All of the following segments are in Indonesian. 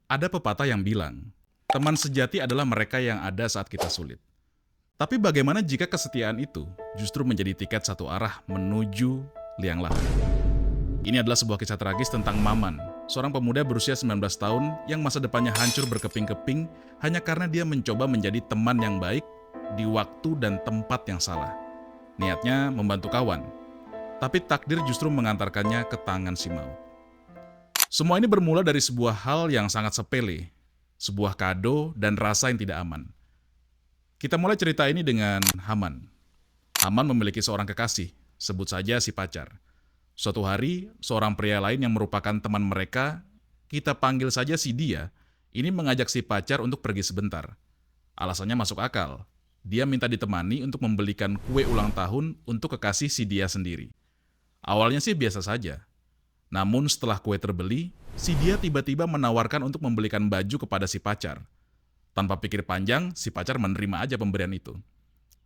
Ada pepatah yang bilang, teman sejati adalah mereka yang ada saat kita sulit. Tapi bagaimana jika kesetiaan itu justru menjadi tiket satu arah menuju liang lahat? Ini adalah sebuah kisah tragis tentang Maman, seorang pemuda berusia 19 tahun yang masa depannya hancur berkeping-keping hanya karena dia mencoba menjadi teman yang baik di waktu dan tempat yang salah. Niatnya membantu kawan, tapi takdir justru mengantarkannya ke tangan si maut. Semua ini bermula dari sebuah hal yang sangat sepele, sebuah kado dan rasa yang tidak aman. Kita mulai cerita ini dengan Haman. Haman memiliki seorang kekasih, sebut saja si pacar. Suatu hari, seorang pria lain yang merupakan teman mereka, kita panggil saja si dia, ini mengajak si pacar untuk pergi sebentar. Alasannya masuk akal. Dia minta ditemani untuk membelikan kue ulang tahun untuk kekasih si dia sendiri. Awalnya sih biasa saja. Namun setelah kue terbeli, si dia tiba-tiba menawarkan untuk membelikan baju kepada si pacar. Tanpa pikir panjang, si pacar menerima aja pemberian itu.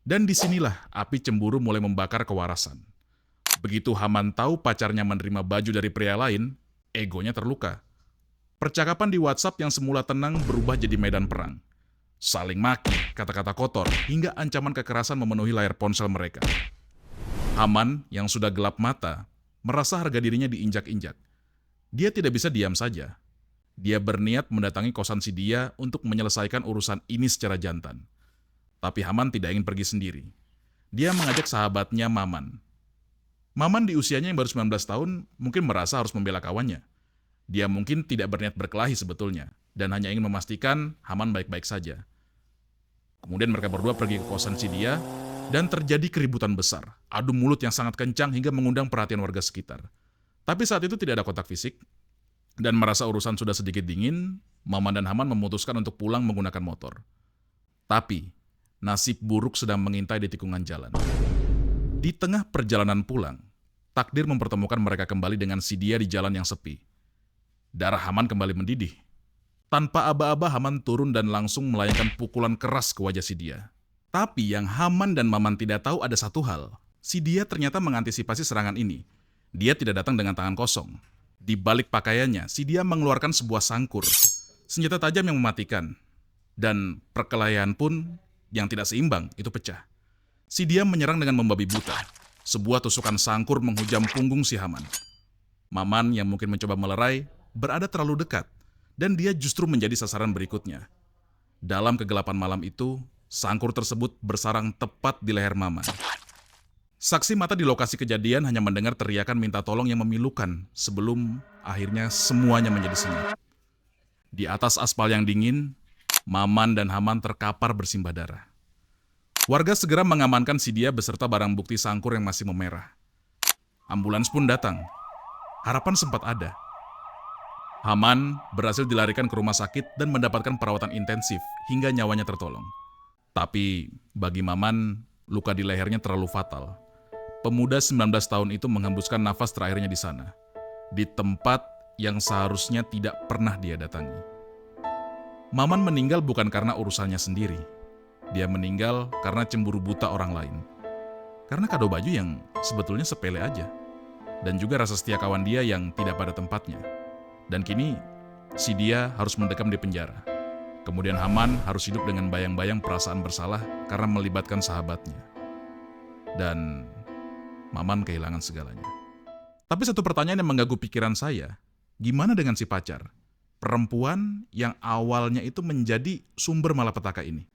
Dan disinilah api cemburu mulai membakar kewarasan. Begitu Haman tahu pacarnya menerima baju dari pria lain, egonya terluka. Percakapan di WhatsApp yang semula tenang berubah jadi medan perang. Saling maki, kata-kata kotor, hingga ancaman kekerasan memenuhi layar ponsel mereka. Haman yang sudah gelap mata, merasa harga dirinya diinjak-injak. Dia tidak bisa diam saja. Dia berniat mendatangi kosan si dia untuk menyelesaikan urusan ini secara jantan. Tapi Haman tidak ingin pergi sendiri. Dia mengajak sahabatnya Maman. Maman di usianya yang baru 19 tahun mungkin merasa harus membela kawannya. Dia mungkin tidak berniat berkelahi sebetulnya, dan hanya ingin memastikan Haman baik-baik saja. Kemudian mereka berdua pergi ke kosan si dia, dan terjadi keributan besar, adu mulut yang sangat kencang hingga mengundang perhatian warga sekitar. Tapi saat itu tidak ada kontak fisik, dan merasa urusan sudah sedikit dingin, Maman dan Haman memutuskan untuk pulang menggunakan motor. Tapi, nasib buruk sedang mengintai di tikungan jalan. Di tengah perjalanan pulang, takdir mempertemukan mereka kembali dengan si dia di jalan yang sepi. Darah Haman kembali mendidih. Tanpa aba-aba, Haman turun dan langsung melayangkan pukulan keras ke wajah si dia. Tapi yang Haman dan Maman tidak tahu ada satu hal. Si dia ternyata mengantisipasi serangan ini. Dia tidak datang dengan tangan kosong. Di balik pakaiannya, si dia mengeluarkan sebuah sangkur. Senjata tajam yang mematikan. Dan perkelahian pun yang tidak seimbang itu pecah. Si dia menyerang dengan membabi buta. Sebuah tusukan sangkur menghujam punggung si Haman. Maman yang mungkin mencoba melerai, berada terlalu dekat. Dan dia justru menjadi sasaran berikutnya. Dalam kegelapan malam itu, sangkur tersebut bersarang tepat di leher Maman. Saksi mata di lokasi kejadian hanya mendengar teriakan minta tolong yang memilukan sebelum akhirnya semuanya menjadi senyap. Di atas aspal yang dingin, Maman dan Haman terkapar bersimbah darah. Warga segera mengamankan si dia beserta barang bukti sangkur yang masih memerah. Ambulans pun datang. Harapan sempat ada. Haman berhasil dilarikan ke rumah sakit dan mendapatkan perawatan intensif hingga nyawanya tertolong. Tapi bagi Maman, luka di lehernya terlalu fatal. Pemuda 19 tahun itu menghembuskan nafas terakhirnya di sana, di tempat yang seharusnya tidak pernah dia datangi. Maman meninggal bukan karena urusannya sendiri. Dia meninggal karena cemburu buta orang lain. Karena kado baju yang sebetulnya sepele aja. Dan juga rasa setia kawan dia yang tidak pada tempatnya. Dan kini, si dia harus mendekam di penjara. Kemudian Haman harus hidup dengan bayang-bayang perasaan bersalah karena melibatkan sahabatnya. Dan Maman kehilangan segalanya. Tapi satu pertanyaan yang mengganggu pikiran saya, gimana dengan si pacar? Perempuan yang awalnya itu menjadi sumber malapetaka ini.